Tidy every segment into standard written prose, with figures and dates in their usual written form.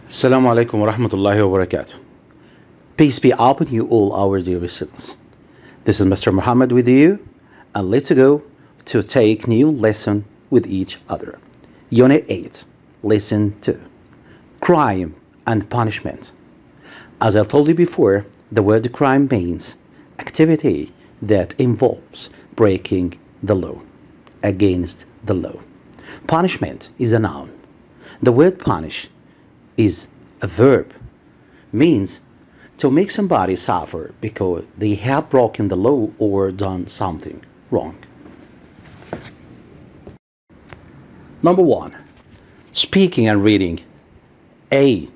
Assalamu alaikum wa rahmatullahi wa barakatuh. Peace be upon you all our dear students. This is Mr. Muhammad with you, and let's go to take new lesson with each other. Unit 8, Lesson 2, Crime and Punishment. As I told you before, the word crime means activity that involves breaking the law, against the law. Punishment is a noun. The word punish is a verb, means to make somebody suffer because they have broken the law or done something wrong. Number 1, speaking and reading. A.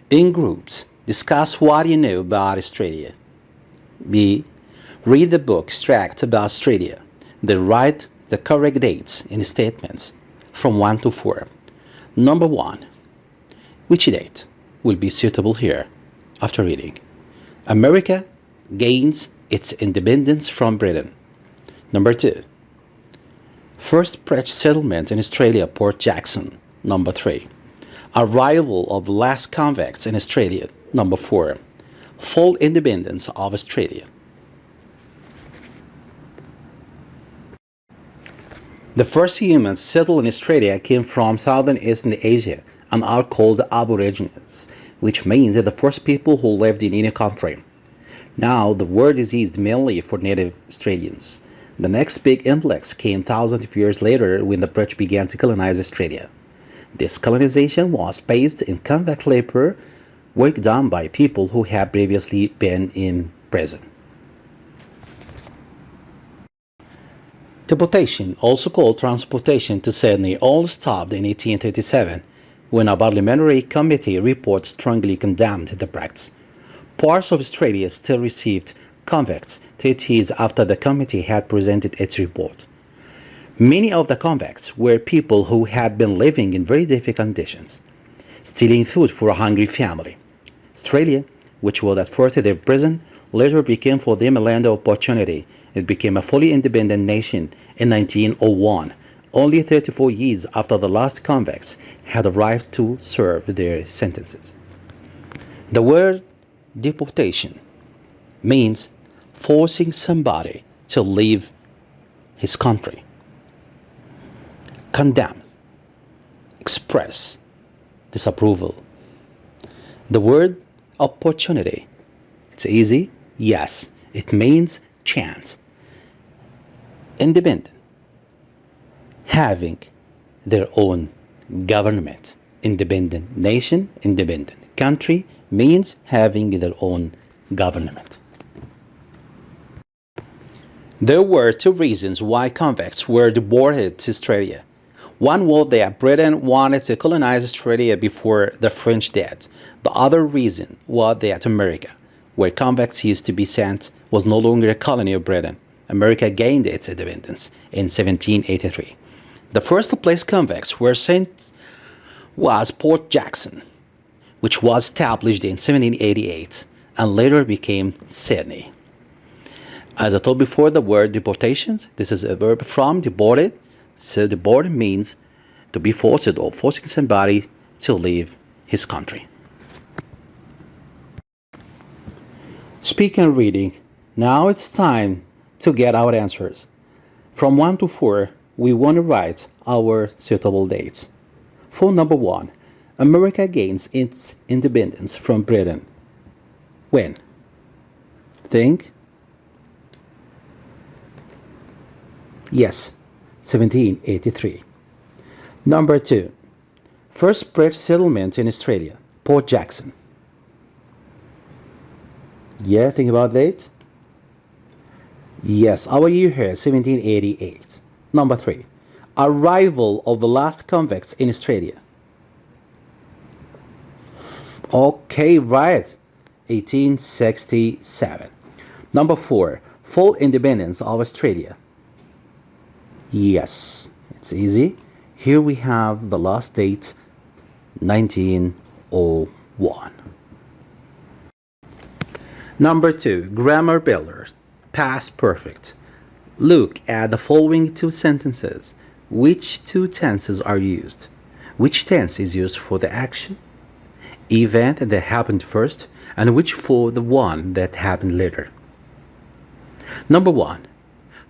In groups, discuss what you know about Australia. B. Read the book extract about Australia. Then write the correct dates in statements from 1 to 4. Number 1. Which date will be suitable here after reading? America gains its independence from Britain. Number 2. First British settlement in Australia, Port Jackson. Number 3. Arrival of the last convicts in Australia. Number 4. Full independence of Australia. The first humans settled in Australia came from southern Eastern Asia and are called Aborigines, which means that the first people who lived in any country. Now, the word is used mainly for native Australians. The next big influx came thousands of years later when the British began to colonize Australia. This colonization was based in convict labor, work done by people who had previously been in prison. Deportation, also called transportation to Sydney, all stopped in 1837 when a parliamentary committee report strongly condemned the practice. Parts of Australia still received convicts 30 years after the committee had presented its report. Many of the convicts were people who had been living in very difficult conditions, stealing food for a hungry family. Australia, which was at first their prison, later became for them a land of opportunity. It became a fully independent nation in 1901, only 34 years after the last convicts had arrived to serve their sentences. The word deportation means forcing somebody to leave his country. Condemn, express disapproval. The word opportunity, it's easy, yes, it means chance. Independent, having their own government. Independent nation, independent country means having their own government. There were two reasons why convicts were deported to Australia. One was that Britain wanted to colonize Australia before the French did. The other reason was that America, where convicts used to be sent, was no longer a colony of Britain. America gained its independence in 1783. The first place convicts were sent was Port Jackson, which was established in 1788 and later became Sydney. As I told before, the word deportations, this is a verb from deported. So deported means to be forced or forcing somebody to leave his country. Speaking and reading. Now it's time to get our answers. From 1 to 4, we want to write our suitable dates. For number 1, America gains its independence from Britain. When? Think. Yes, 1783. Number 2, first British settlement in Australia, Port Jackson. Yeah, think about that. Yes, our year here is 1788. Number 3, arrival of the last convicts in Australia. Okay, right, 1867. Number 4, full independence of Australia. Yes, it's easy. Here we have the last date, 1901. Number 2, grammar builder, past perfect. Look at the following two sentences. Which two tenses are used? Which tense is used for the action? event that happened first and which for the one that happened later. Number 1.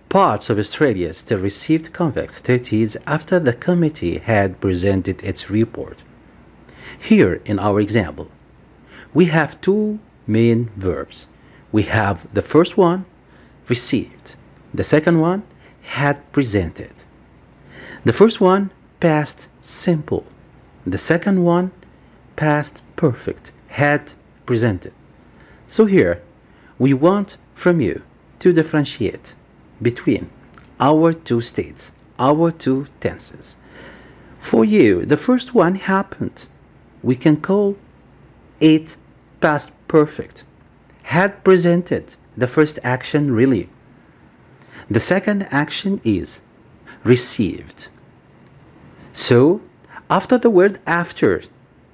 Parts of Australia still received convicts 30 years after the committee had presented its report. Here in our example, we have two main verbs. We have the first one, received. The second one, had presented. The first one, past simple. The second one, past perfect, had presented. So here, we want from you to differentiate between our two states, our two tenses. For you, the first one happened. We can call it past perfect. Had presented, the first action really. The second action is received. So, after the word after,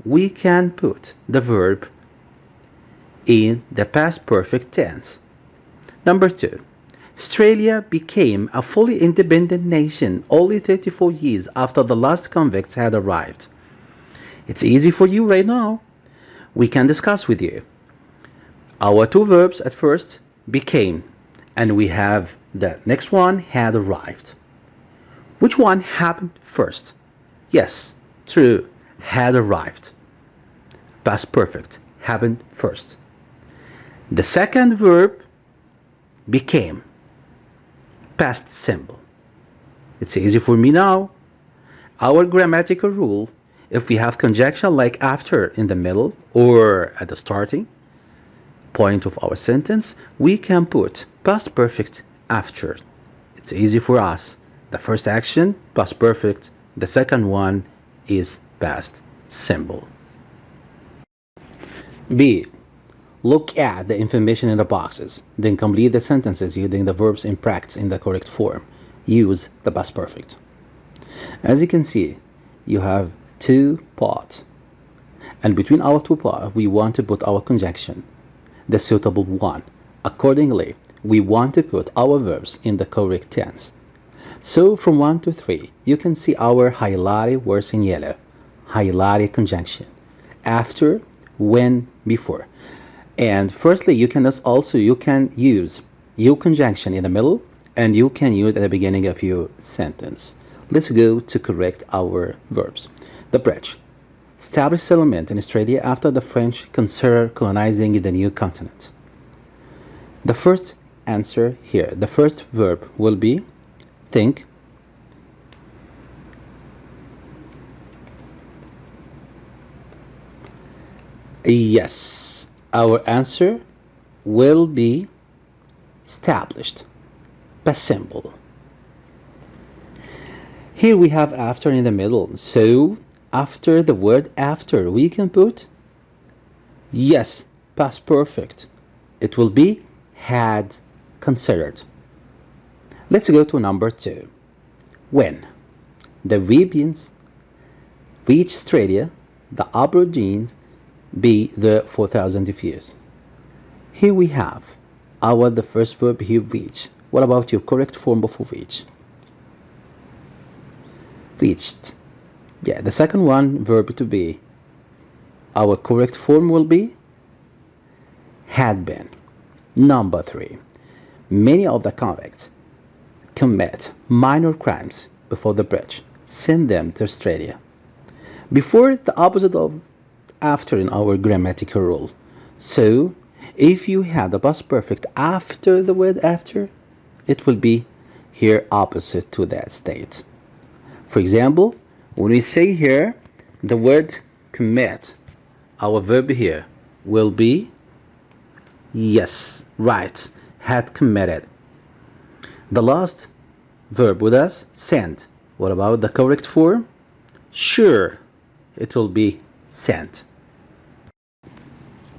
we can put the verb in the past perfect tense. Number 2. Australia became a fully independent nation only 34 years after the last convicts had arrived. It's easy for you right now. We can discuss with you. Our two verbs at first, became, and we have the next one, had arrived. Which one happened first? Yes, true, had arrived. Past perfect, happened first. The second verb, became, past simple. It's easy for me now. Our grammatical rule, if we have conjunction like after in the middle or at the starting point of our sentence, we can put past perfect after. It's easy for us. The first action, past perfect. The second one is past simple. B. Look at the information in the boxes, then complete the sentences using the verbs in practice in the correct form. Use the past perfect. As you can see, you have two parts, and between our two parts, we want to put our conjunction, the suitable one. Accordingly, we want to put our verbs in the correct tense. So from 1 to 3, you can see our highlighted words in yellow, highlighted conjunction, after, when, before. And firstly, you can use your conjunction in the middle, and you can use at the beginning of your sentence. Let's go to correct our verbs. The bridge. Established settlement in Australia after the French considered colonizing the new continent. The first answer here, the first verb will be think. Yes, our answer will be established, past simple. Here we have after in the middle, so after the word after, we can put yes, past perfect. It will be had considered. Let's go to number 2. When the Arabians reached Australia, the Aborigines be there for thousands of years. Here we have the first verb here, reach. What about your correct form before reach? Reached. Yeah, the second one, verb to be. Our correct form will be had been. Number 3. Many of the convicts commit minor crimes before the bridge. Send them to Australia. Before, the opposite of after in our grammatical rule. So, if you have the past perfect after the word after, it will be here opposite to that state. For example, when we say here the word commit, our verb here will be yes, right, had committed. The last verb with us, send. What about the correct form? Sure, it will be sent.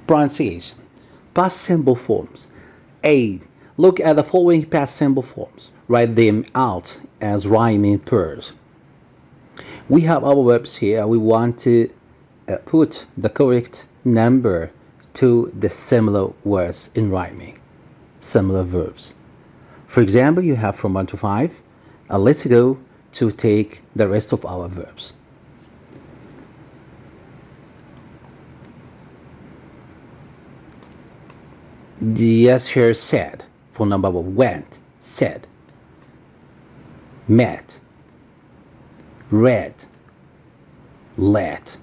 Pronunciation. Past simple forms. A. Look at the following past simple forms. Write them out as rhyming pairs. We have our verbs here. We want to put the correct number to the similar words in rhyming, similar verbs. For example, you have from 1 to 5. Let's go to take the rest of our verbs. Yes, here said for number one. Went, said, met, read, led.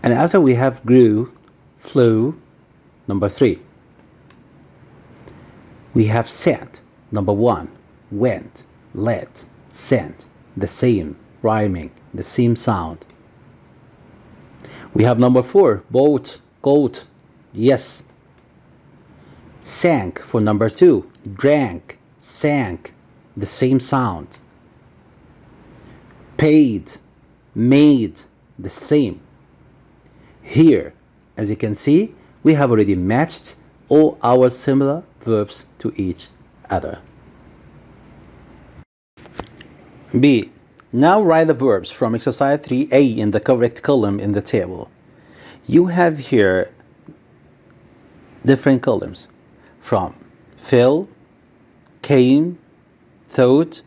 And after we have grew, flew, number three. We have sent, number one, went, led, sent, the same, rhyming, the same sound. We have number four, bought, goat, yes. Sank for number two, drank, sank, the same sound. Paid, made, the same. Here, as you can see, we have already matched all our similar verbs to each other. B. Now write the verbs from exercise 3A in the correct column in the table. You have here different columns from fill, came, thought,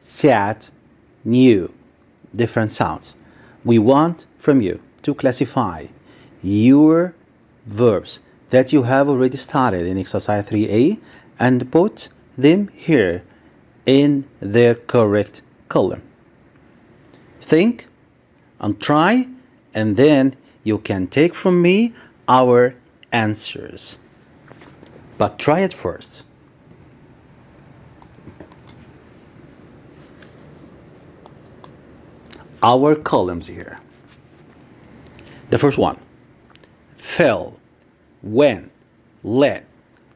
sat, knew, different sounds. We want from you to classify your verbs that you have already started in exercise 3A and put them here in their correct column. Think and try, and then you can take from me our answers. But try it first. Our columns here. The first one, fell, went, led,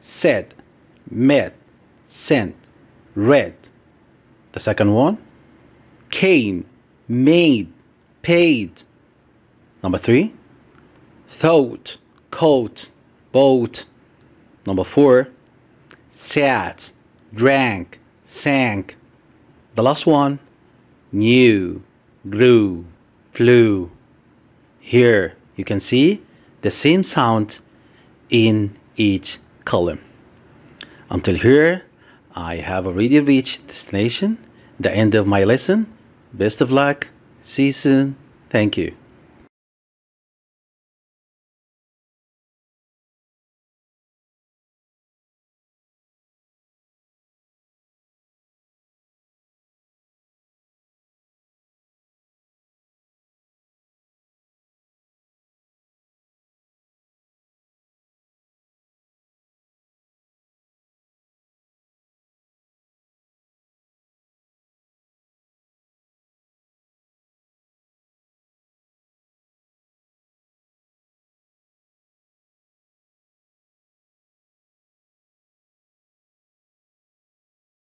said, met, sent, read. The second one, came, made, paid. Number three, thought, caught, bought. Number four, sat, drank, sank. The last one, knew, grew, flew. Here you can see the same sound in each column. Until here, I have already reached destination, the end of my lesson. Best of luck. See you soon. Thank you.